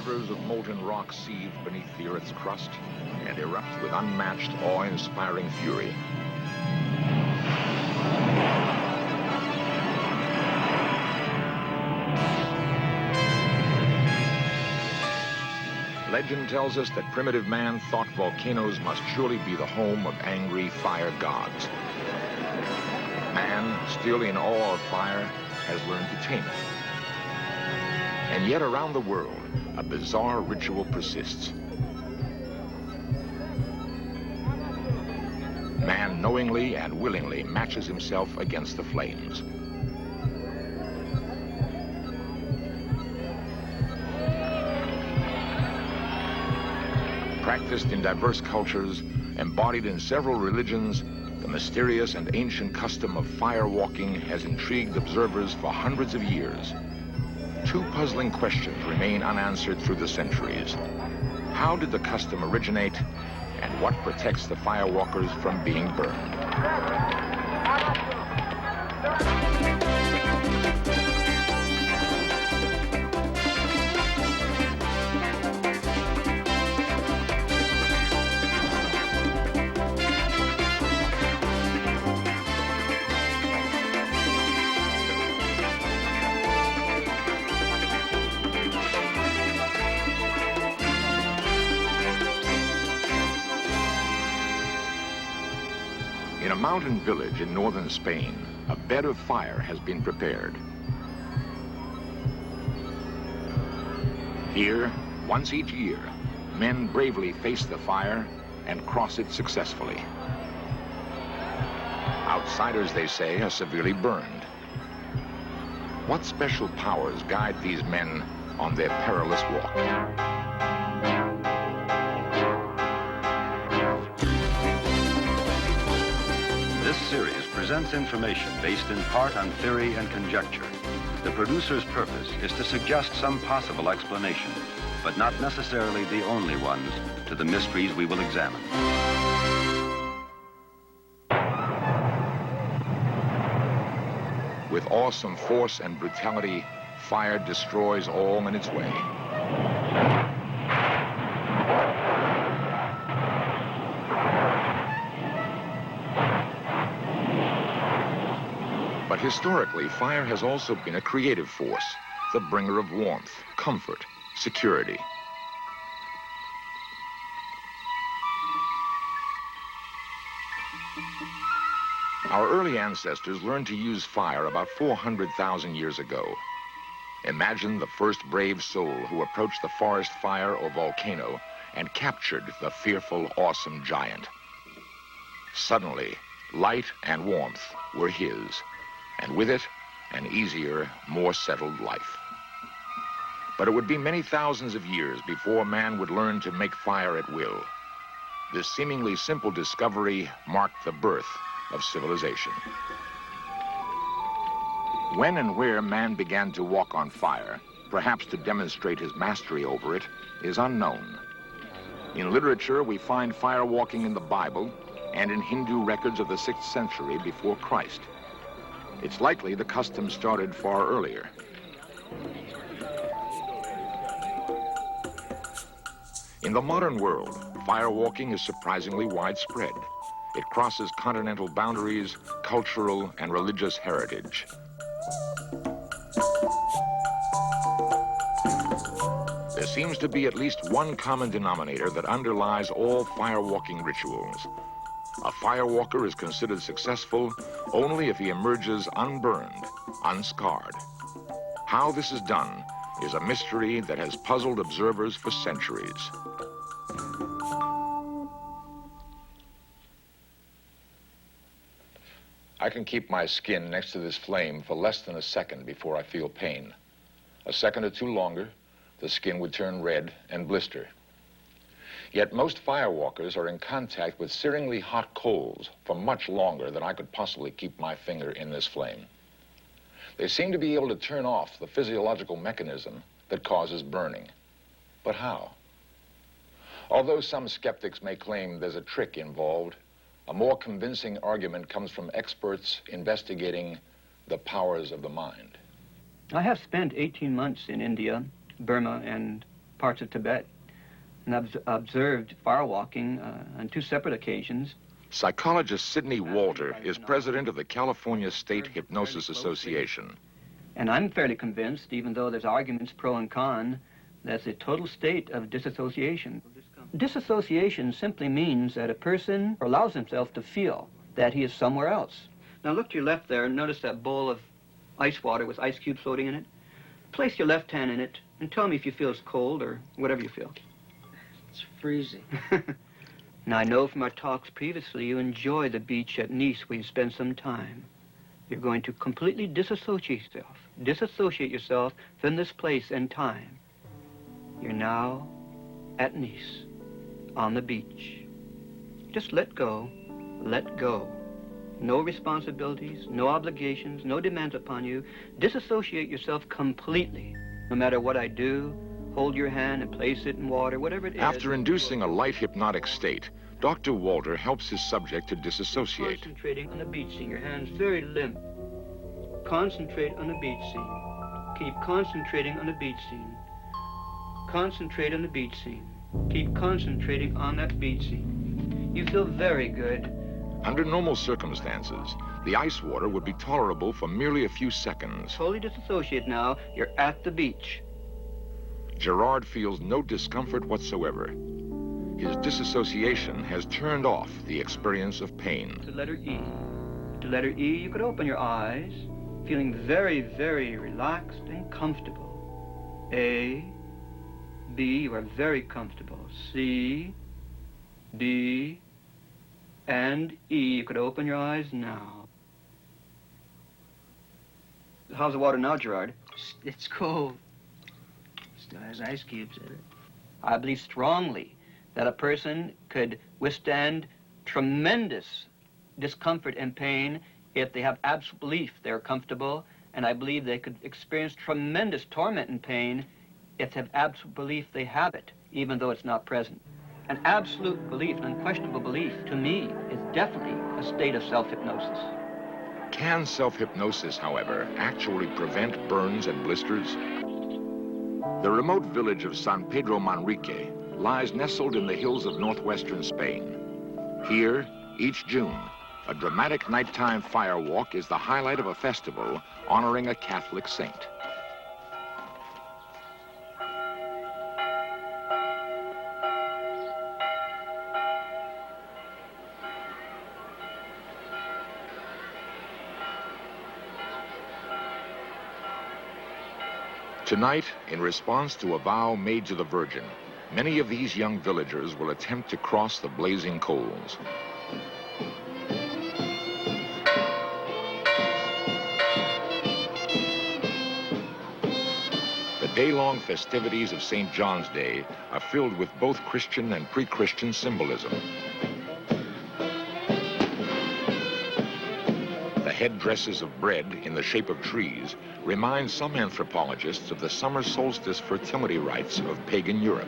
rivers of molten rock seethe beneath the Earth's crust and erupt with unmatched, awe-inspiring fury. Legend tells us that primitive man thought volcanoes must surely be the home of angry fire gods. Man, still in awe of fire, has learned to tame it. And yet around the world, a bizarre ritual persists. Man knowingly and willingly matches himself against the flames. Practiced in diverse cultures, embodied in several religions, the mysterious and ancient custom of firewalking has intrigued observers for hundreds of years. Two puzzling questions remain unanswered through the centuries. How did the custom originate, and what protects the firewalkers from being burned? In a mountain village in northern Spain, a bed of fire has been prepared. Here, once each year, men bravely face the fire and cross it successfully. Outsiders, they say, are severely burned. What special powers guide these men on their perilous walk? This series presents information based in part on theory and conjecture. The producer's purpose is to suggest some possible explanation, but not necessarily the only ones, to the mysteries we will examine. With awesome force and brutality, fire destroys all in its way. But historically, fire has also been a creative force, the bringer of warmth, comfort, security. Our early ancestors learned to use fire about 400,000 years ago. Imagine the first brave soul who approached the forest fire or volcano and captured the fearful, awesome giant. Suddenly, light and warmth were his, and with it, an easier, more settled life. But it would be many thousands of years before man would learn to make fire at will. This seemingly simple discovery marked the birth of civilization. When and where man began to walk on fire, perhaps to demonstrate his mastery over it, is unknown. In literature, we find fire walking in the Bible and in Hindu records of the 6th century before Christ. It's likely the custom started far earlier. In the modern world, firewalking is surprisingly widespread. It crosses continental boundaries, cultural and religious heritage. There seems to be at least one common denominator that underlies all firewalking rituals. A firewalker is considered successful only if he emerges unburned, unscarred. How this is done is a mystery that has puzzled observers for centuries. I can keep my skin next to this flame for less than a second before I feel pain. A second or two longer, the skin would turn red and blister. Yet most firewalkers are in contact with searingly hot coals for much longer than I could possibly keep my finger in this flame. They seem to be able to turn off the physiological mechanism that causes burning. But how? Although some skeptics may claim there's a trick involved, a more convincing argument comes from experts investigating the powers of the mind. I have spent 18 months in India, Burma, and parts of Tibet, and I've observed firewalking on 2 separate occasions. Psychologist Sidney Walter is president of the California State Hypnosis Association. And I'm fairly convinced, even though there's arguments pro and con, that's a total state of disassociation. Disassociation simply means that a person allows himself to feel that he is somewhere else. Now look to your left there and notice that bowl of ice water with ice cubes floating in it. Place your left hand in it and tell me if you feel it's cold or whatever you feel. It's freezing. Now I know from our talks previously you enjoy the beach at Nice where you spend some time. You're going to completely disassociate yourself from this place and time. You're now at Nice, on the beach. Just let go, let go. No responsibilities, no obligations, no demands upon you. Disassociate yourself completely. No matter what I do, hold your hand and place it in water, whatever it is. After inducing a light hypnotic state, Dr. Walter helps his subject to disassociate. Concentrating on the beach scene, your hands very limp. Concentrate on the beach scene. Keep concentrating on the beach scene. Concentrate on the beach scene. Keep concentrating on that beach scene. You feel very good. Under normal circumstances, the ice water would be tolerable for merely a few seconds. Totally disassociate now. You're at the beach. Gerard feels no discomfort whatsoever. His disassociation has turned off the experience of pain. To letter E. To letter E, you could open your eyes, feeling very, very relaxed and comfortable. A, B, you are very comfortable. C, D, and E. You could open your eyes now. How's the water now, Gerard? It's cold. Still has ice cubes in it. I believe strongly that a person could withstand tremendous discomfort and pain if they have absolute belief they're comfortable, and I believe they could experience tremendous torment and pain if they have absolute belief they have it, even though it's not present. An absolute belief, an unquestionable belief, to me, is definitely a state of self-hypnosis. Can self-hypnosis, however, actually prevent burns and blisters? The remote village of San Pedro Manrique lies nestled in the hills of northwestern Spain. Here, each June, a dramatic nighttime firewalk is the highlight of a festival honoring a Catholic saint. Tonight, in response to a vow made to the Virgin, many of these young villagers will attempt to cross the blazing coals. The day-long festivities of St. John's Day are filled with both Christian and pre-Christian symbolism. The headdresses of bread in the shape of trees remind some anthropologists of the summer solstice fertility rites of pagan Europe.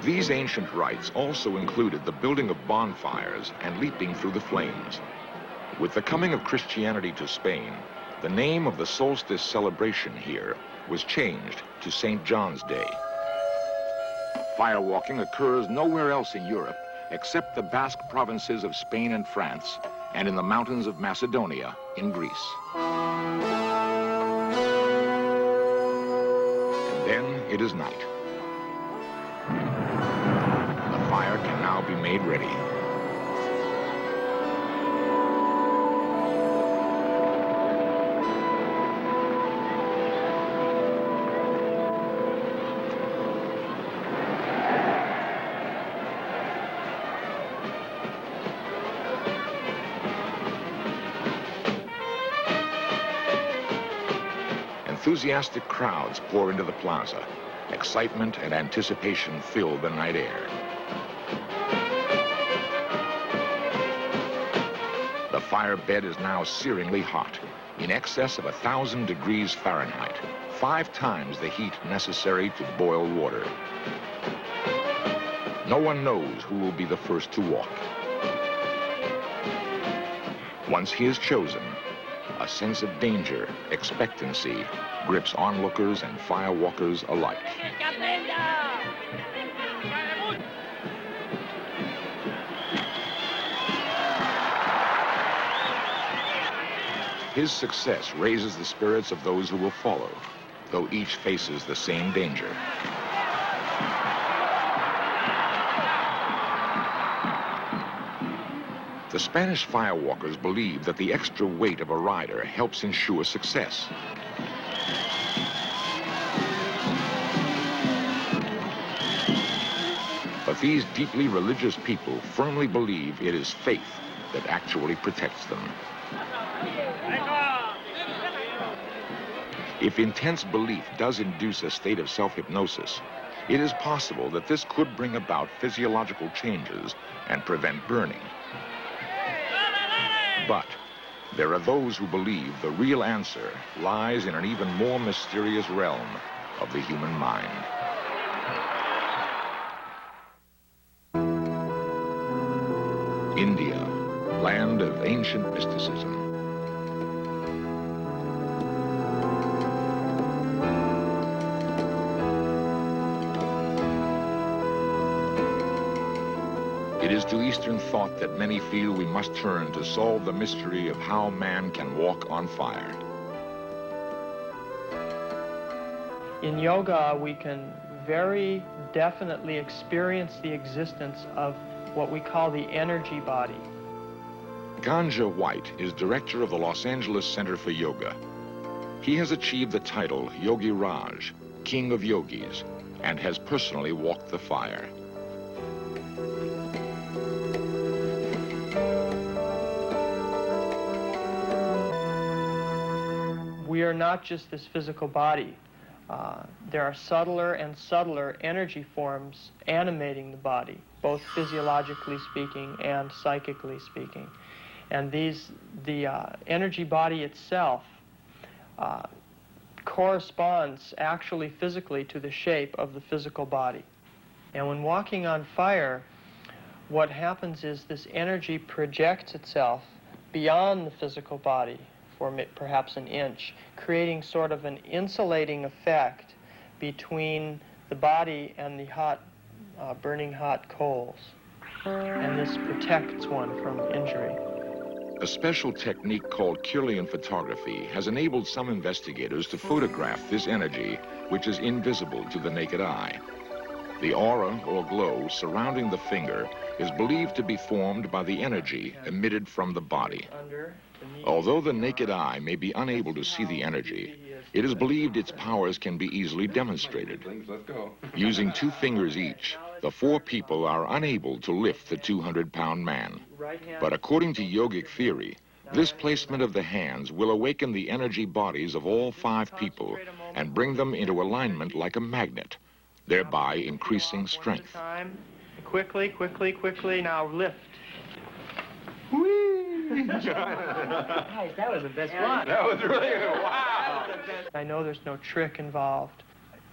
These ancient rites also included the building of bonfires and leaping through the flames. With the coming of Christianity to Spain, the name of the solstice celebration here was changed to St. John's Day. Firewalking occurs nowhere else in Europe except the Basque provinces of Spain and France, and in the mountains of Macedonia in Greece. And then it is night. The fire can now be made ready. Enthusiastic crowds pour into the plaza. Excitement and anticipation fill the night air. The fire bed is now searingly hot, in excess of 1,000 degrees Fahrenheit, 5 times the heat necessary to boil water. No one knows who will be the first to walk. Once he is chosen, a sense of danger, expectancy, grips onlookers and firewalkers alike. His success raises the spirits of those who will follow, though each faces the same danger. The Spanish firewalkers believe that the extra weight of a rider helps ensure success. But these deeply religious people firmly believe it is faith that actually protects them. If intense belief does induce a state of self-hypnosis, it is possible that this could bring about physiological changes and prevent burning. But there are those who believe the real answer lies in an even more mysterious realm of the human mind. India, land of ancient mysticism. It is to Eastern thought that many feel we must turn to solve the mystery of how man can walk on fire. In yoga, we can very definitely experience the existence of what we call the energy body. Ganja White is director of the Los Angeles Center for Yoga. He has achieved the title Yogi Raj, King of Yogis, and has personally walked the fire. We are not just this physical body. There are subtler and subtler energy forms animating the body, both physiologically speaking and psychically speaking. And the energy body itself corresponds actually physically to the shape of the physical body. And when walking on fire, what happens is this energy projects itself beyond the physical body for perhaps an inch, creating sort of an insulating effect between the body and the hot, burning hot coals. And this protects one from injury. A special technique called Kirlian photography has enabled some investigators to photograph this energy, which is invisible to the naked eye. The aura or glow surrounding the finger is believed to be formed by the energy emitted from the body. Although the naked eye may be unable to see the energy, it is believed its powers can be easily demonstrated. Using 2 fingers each, the 4 people are unable to lift the 200-pound man. But according to yogic theory, this placement of the hands will awaken the energy bodies of all 5 people and bring them into alignment like a magnet, thereby increasing strength. Quickly, quickly, quickly, now lift. Nice, that was the best one. That was really good. Wow. I know there's no trick involved.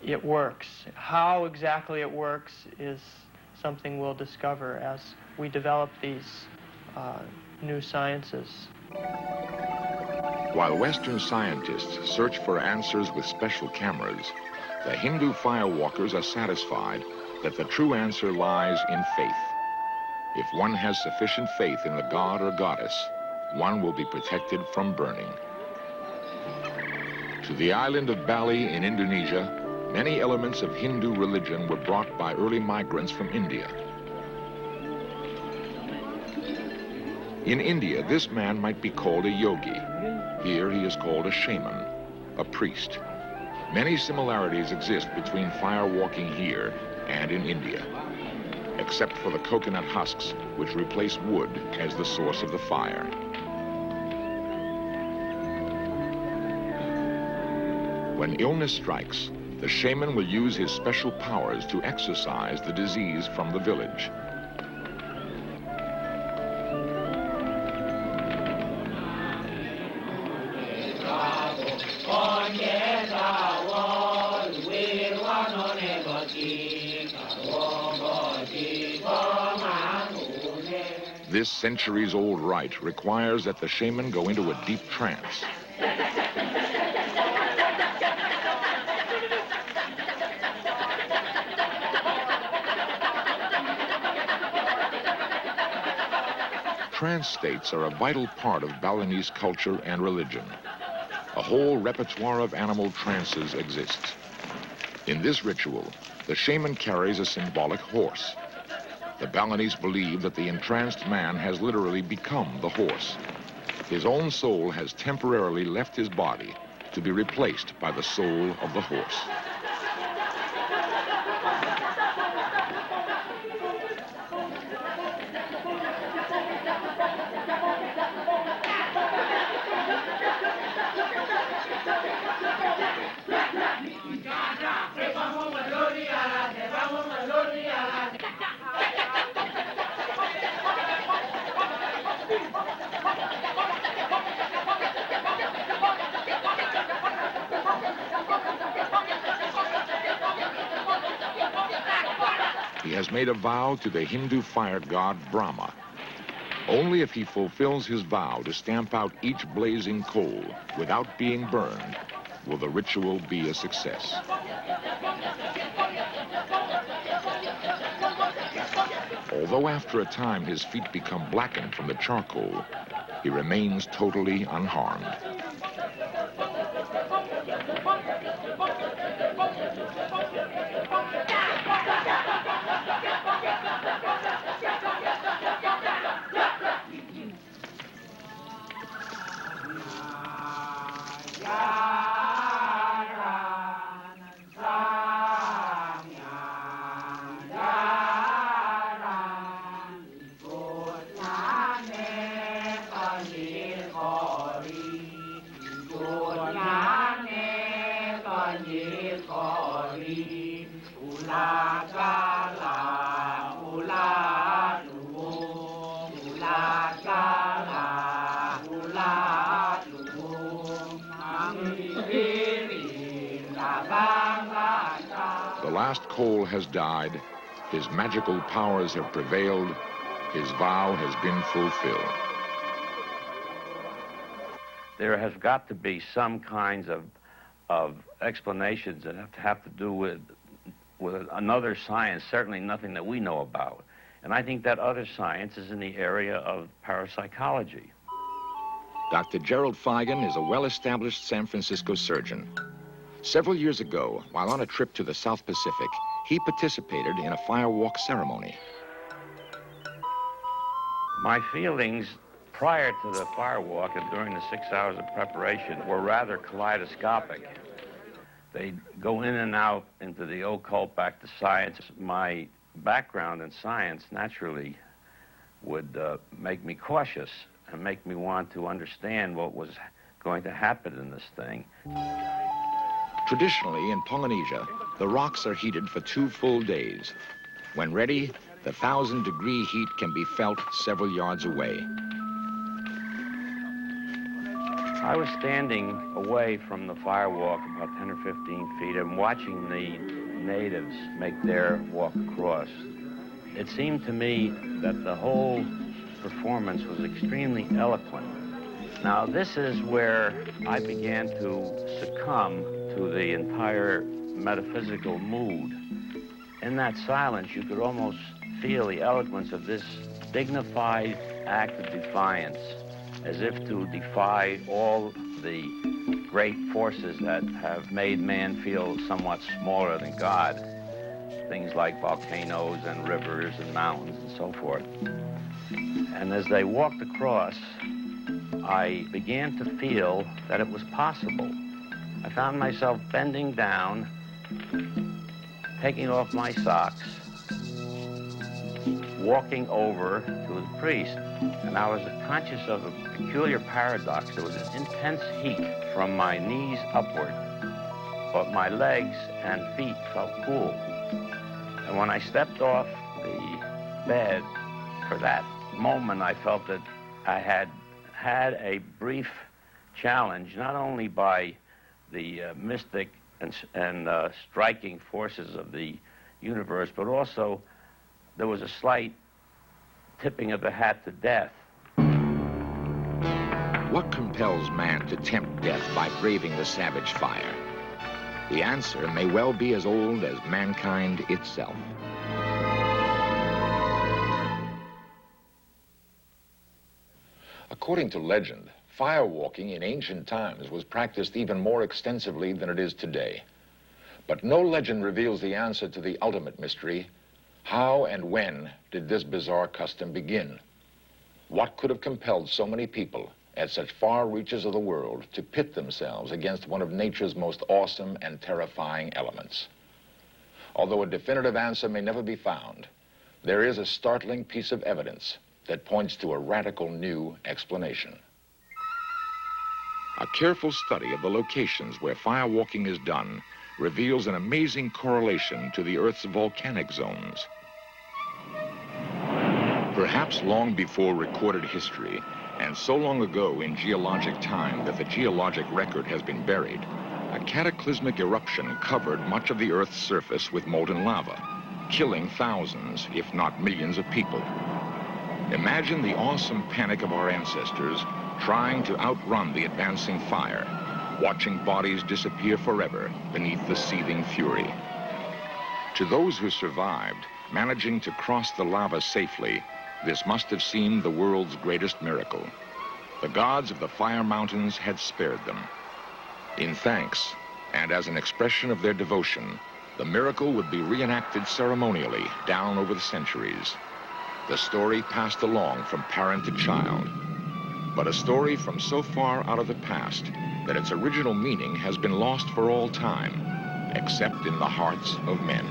It works. How exactly it works is something we'll discover as we develop these new sciences. While Western scientists search for answers with special cameras, the Hindu firewalkers are satisfied that the true answer lies in faith. If one has sufficient faith in the god or goddess, one will be protected from burning. To the island of Bali in Indonesia, many elements of Hindu religion were brought by early migrants from India. In India, this man might be called a yogi. Here he is called a shaman, a priest. Many similarities exist between firewalking here and in India, except for the coconut husks, which replace wood as the source of the fire. When illness strikes, the shaman will use his special powers to exorcise the disease from the village. This centuries-old rite requires that the shaman go into a deep trance. Trance states are a vital part of Balinese culture and religion. A whole repertoire of animal trances exists. In this ritual, the shaman carries a symbolic horse. The Balinese believe that the entranced man has literally become the horse. His own soul has temporarily left his body to be replaced by the soul of the horse. He has made a vow to the Hindu fire god Brahma. Only if he fulfills his vow to stamp out each blazing coal without being burned will the ritual be a success. Although after a time his feet become blackened from the charcoal, he remains totally unharmed. The last coal has died, his magical powers have prevailed, his vow has been fulfilled. There has got to be some kinds of explanations that have to do with another science, certainly nothing that we know about. And I think that other science is in the area of parapsychology. Dr. Gerald Feigen is a well-established San Francisco surgeon. Several years ago, while on a trip to the South Pacific, he participated in a firewalk ceremony. My feelings prior to the firewalk and during the 6 hours of preparation were rather kaleidoscopic. They go in and out into the occult, back to science. My background in science naturally would make me cautious and make me want to understand what was going to happen in this thing. Traditionally, in Polynesia, the rocks are heated for 2 full days. When ready, the 1,000-degree heat can be felt several yards away. I was standing away from the firewalk about 10 or 15 feet and watching the natives make their walk across. It seemed to me that the whole performance was extremely eloquent. Now, this is where I began to succumb to the entire metaphysical mood. In that silence, you could almost feel the eloquence of this dignified act of defiance, as if to defy all the great forces that have made man feel somewhat smaller than God. Things like volcanoes and rivers and mountains and so forth. And as they walked across, I began to feel that it was possible. I found myself bending down, taking off my socks, walking over to the priest, and I was conscious of a peculiar paradox. There was an intense heat from my knees upward, but my legs and feet felt cool. And when I stepped off the bed, for that moment I felt that I had had a brief challenge, not only by the mystic and striking forces of the universe, but also there was a slight tipping of the hat to death. What compels man to tempt death by braving the savage fire? The answer may well be as old as mankind itself. According to legend, firewalking in ancient times was practiced even more extensively than it is today. But no legend reveals the answer to the ultimate mystery. How and when did this bizarre custom begin? What could have compelled so many people at such far reaches of the world to pit themselves against one of nature's most awesome and terrifying elements? Although a definitive answer may never be found, there is a startling piece of evidence that points to a radical new explanation. A careful study of the locations where firewalking is done reveals an amazing correlation to the Earth's volcanic zones. Perhaps long before recorded history, and so long ago in geologic time that the geologic record has been buried, a cataclysmic eruption covered much of the Earth's surface with molten lava, killing thousands, if not millions of people. Imagine the awesome panic of our ancestors trying to outrun the advancing fire, watching bodies disappear forever beneath the seething fury. To those who survived, managing to cross the lava safely, this must have seemed the world's greatest miracle. The gods of the fire mountains had spared them. In thanks, and as an expression of their devotion, the miracle would be reenacted ceremonially down over the centuries. The story passed along from parent to child, but a story from so far out of the past that its original meaning has been lost for all time, except in the hearts of men.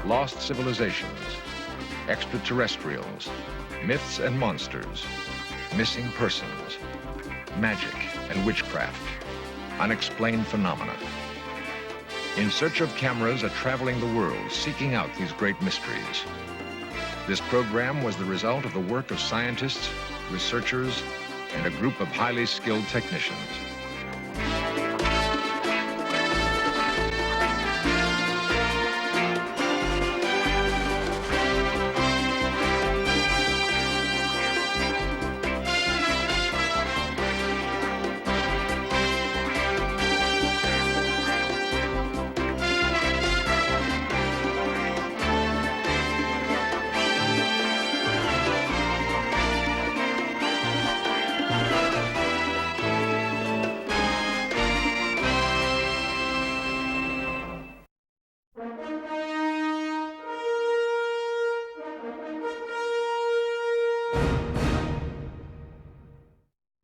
Lost civilizations, extraterrestrials, myths and monsters, missing persons, magic and witchcraft, unexplained phenomena. In search of cameras are traveling the world, seeking out these great mysteries. This program was the result of the work of scientists, researchers, and a group of highly skilled technicians.